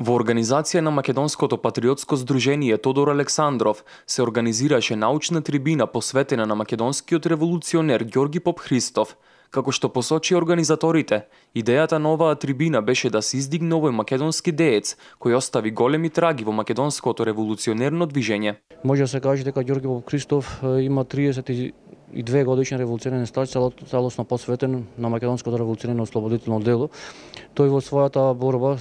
Во организација на Македонското патриотско здружение Тодор Александров се организираше научна трибина посветена на македонскиот револуционер Ѓорги Попхристов. Како што посочи организаторите, идејата на оваа трибина беше да се издигне овој македонски деец кој остави големи траги во македонското револуционерно движење. Може да се каже дека Ѓорги Попхристов има 32 годишен револуционерен стаж, целосно посветен на македонското револуционерно ослободително дело. Тој во својата борба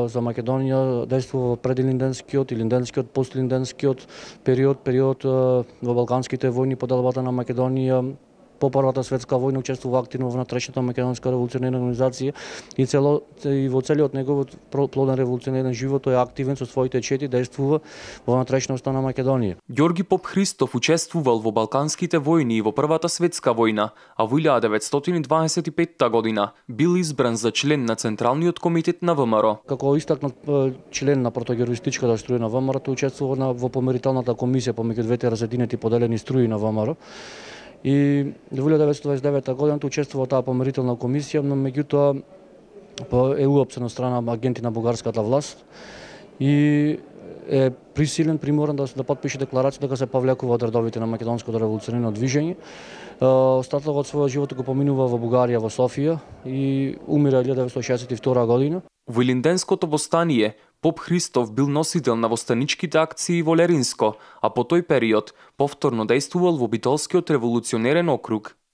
за Македонија действува во предилинденскиот и линденскиот, постлинденскиот период во Балканските војни по делбата на Македонија. По Првата светска војна учествува активно во внатрешната македонска револуционерна организација и во целиот неговот плоден револуционерен живот тој е активен со своите чети, действува во внатрешноста на Македонија. Ѓорги Попхристов учествувал во Балканските војни и во Првата светска војна, а во 1925 година бил избран за член на Централниот комитет на ВМРО. Како истакнат член на протогероистичката струја на ВМРО, тој учествува во помирителната комисија помеѓу двете разединети поделени струи на ВМРО. И во 1929 година учествува во таа помирителна комисија, но меѓутоа е уапсен од страна агенти на бугарската власт и е присилен, приморан да потпише декларација дека се повлекува од редовите на македонското револуционерно движење. Остатокот од својот живот го поминува во Бугарија, во Софија и умира 1962 година. Во Илинденското востание Попхристов бил носител на востаничките акции во Леринско, а по тој период повторно действувал во Битолскиот револуционерен округ.